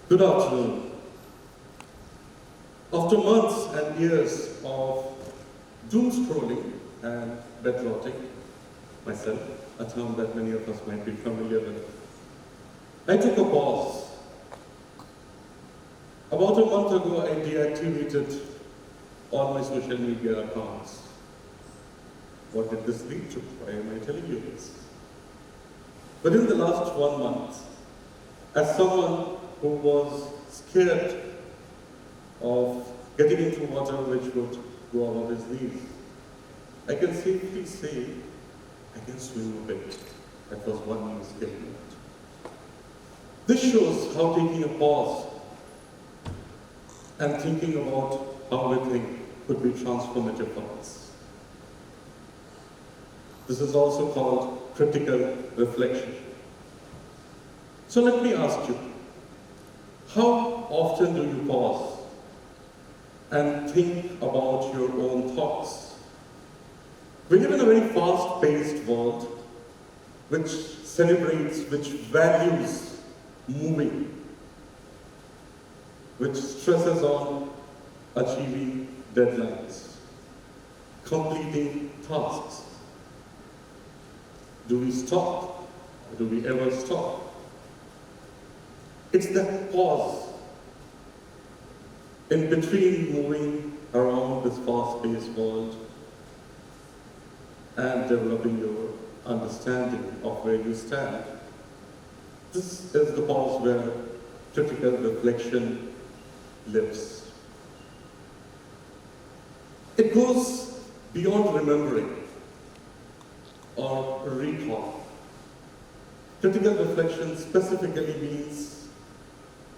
Good afternoon. After months and years of doom scrolling and bed rotting, myself, a term that many of us might be familiar with, I took a pause. About a month ago, I deactivated all my social media accounts. What did this lead to? Why am I telling you this? But in the last 1 month, as someone who was scared of getting into water which would go above his knees, I can safely say I can swim a bit. That was one new statement. This shows how taking a pause and thinking about how we think could be transformative for us. This is also called critical reflection. So let me ask you, how often do you pause and think about your own thoughts? We live in a very fast-paced world which celebrates, which values moving, which stresses on achieving deadlines, completing tasks. Do we stop? Do we ever stop? It's that pause in between moving around this fast-paced world and developing your understanding of where you stand. This is the pause where critical reflection lives. It goes beyond remembering or recall. Critical reflection specifically means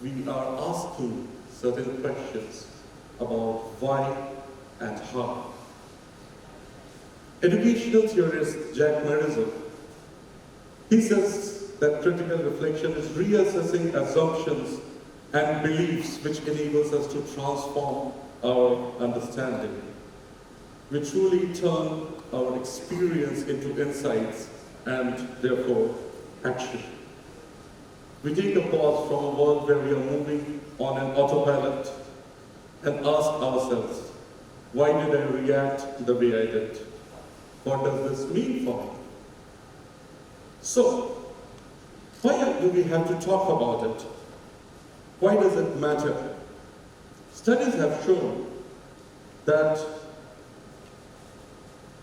we are asking certain questions about why and how. Educational theorist Jack Merizon, he says that critical reflection is reassessing assumptions and beliefs which enables us to transform our understanding. We truly turn our experience into insights and therefore action. We take a pause from a world where we are moving on an autopilot and ask ourselves, why did I react the way I did? What does this mean for me? So, why do we have to talk about it? Why does it matter? Studies have shown that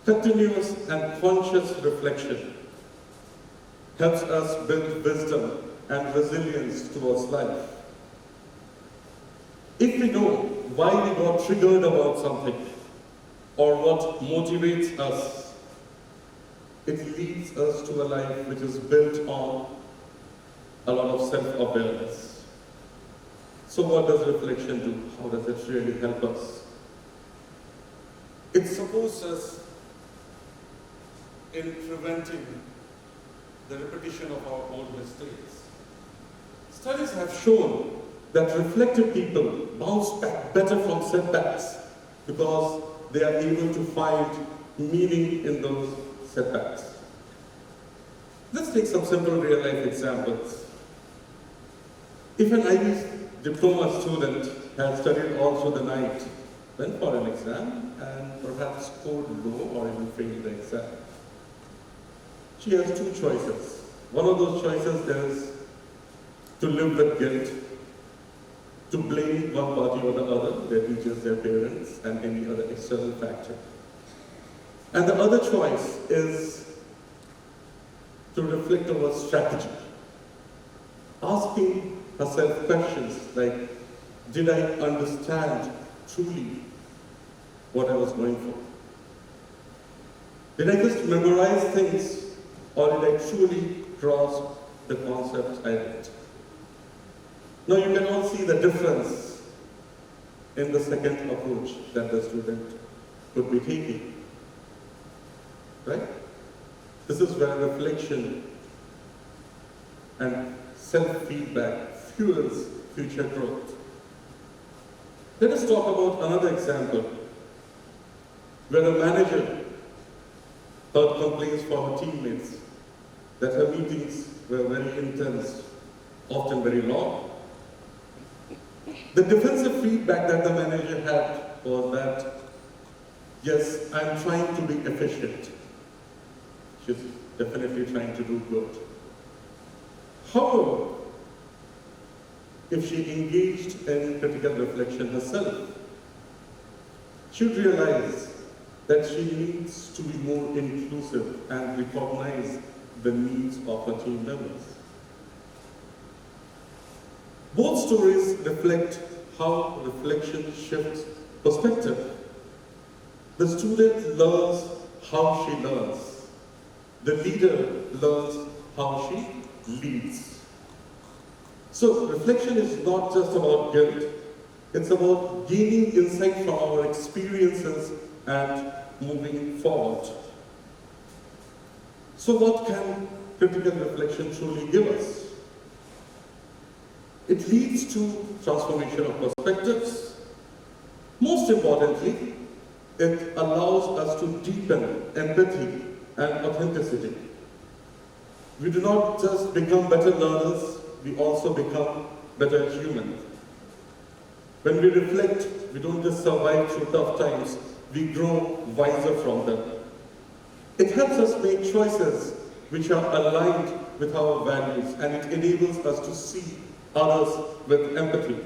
continuous and conscious reflection helps us build wisdom and resilience towards life. If we know why we got triggered about something or what motivates us, it leads us to a life which is built on a lot of self-awareness. So what does reflection do? How does it really help us? It supports us in preventing the repetition of our old mistakes. Studies have shown that reflective people bounce back better from setbacks because they are able to find meaning in those setbacks. Let's take some simple real-life examples. If an IB diploma student has studied all through the night, went for an exam, and perhaps scored low or even failed the exam, she has two choices. One of those choices is to live with guilt, to blame one party or the other, their teachers, their parents, and any other external factor. And the other choice is to reflect on her strategy, asking herself questions like, did I understand truly what I was going for? Did I just memorize things, or did I truly grasp the concept I read? Now you can all see the difference in the second approach that the student could be taking, right? This is where reflection and self-feedback fuels future growth. Let us talk about another example where a manager heard complaints from her teammates that her meetings were very intense, often very long, The defensive feedback that the manager had was that, yes, I'm trying to be efficient. She's definitely trying to do good. However, if she engaged in critical reflection herself, she would realize that she needs to be more inclusive and recognize the needs of her team members. Both stories reflect how reflection shifts perspective. The student learns how she learns. The leader learns how she leads. So reflection is not just about guilt, it's about gaining insight from our experiences and moving forward. So what can critical reflection truly give us? It leads to transformation of perspectives. Most importantly, it allows us to deepen empathy and authenticity. We do not just become better learners, we also become better humans. When we reflect, we don't just survive through tough times, we grow wiser from them. It helps us make choices which are aligned with our values, and it enables us to see others with empathy.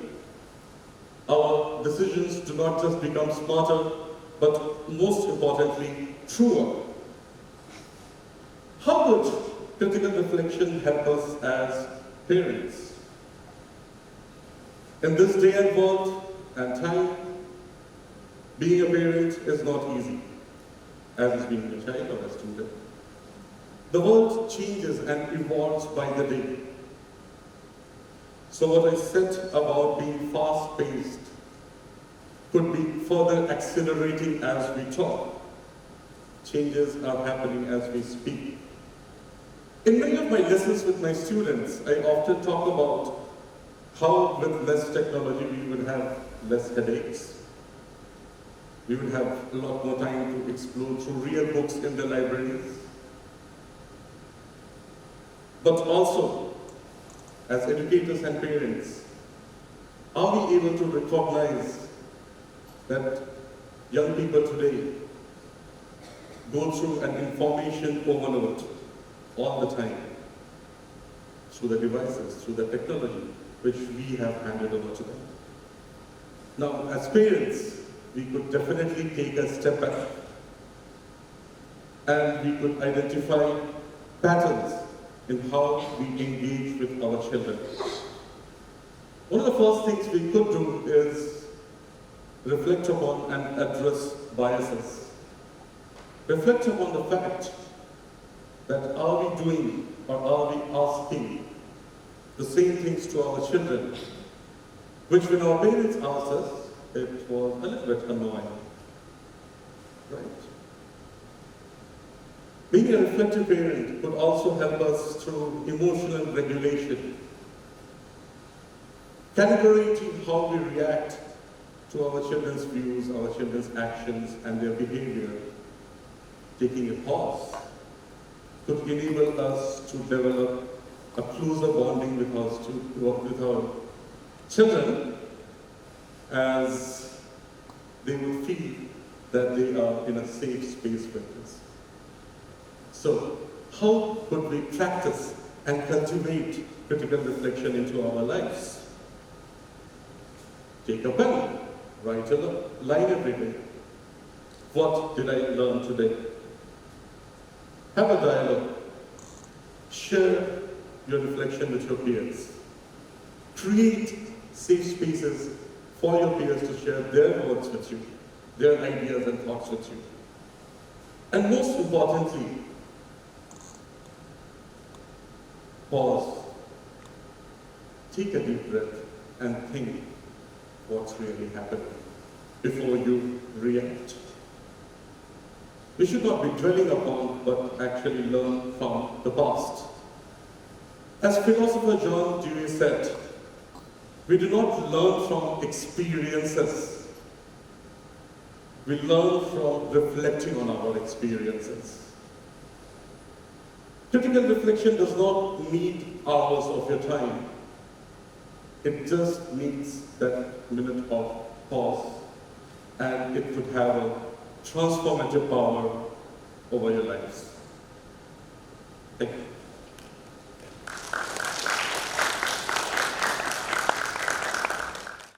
Our decisions do not just become smarter, but most importantly, truer. How would critical reflection help us as parents? In this day and world and time, being a parent is not easy, as is being a child or a student. The world changes and evolves by the day. So what I said about being fast-paced could be further accelerating as we talk. Changes are happening as we speak. In many of my lessons with my students, I often talk about how with less technology we would have less headaches. We would have a lot more time to explore through real books in the libraries. But also, as educators and parents, are we able to recognize that young people today go through an information overload all the time through the devices, through the technology, which we have handed over to them? Now, as parents, we could definitely take a step back and we could identify patterns in how we engage with our children. One of the first things we could do is reflect upon and address biases. Reflect upon the fact that are we doing or are we asking the same things to our children, which when our parents asked us, it was a little bit annoying, right? Being a reflective parent could also help us through emotional regulation, calibrating how we react to our children's views, our children's actions, and their behavior. Taking a pause could enable us to develop a closer bonding with our children, as they will feel that they are in a safe space with us. So, how could we practice and cultivate critical reflection into our lives? Take a pen, write a line every day. What did I learn today? Have a dialogue. Share your reflection with your peers. Create safe spaces for your peers to share their words with you, their ideas and thoughts with you. And most importantly, pause, take a deep breath and think what's really happening before you react. We should not be dwelling upon, but actually learn from the past. As philosopher John Dewey said, we do not learn from experiences. We learn from reflecting on our experiences. Critical reflection does not need hours of your time. It just needs that minute of pause, and it could have a transformative power over your lives.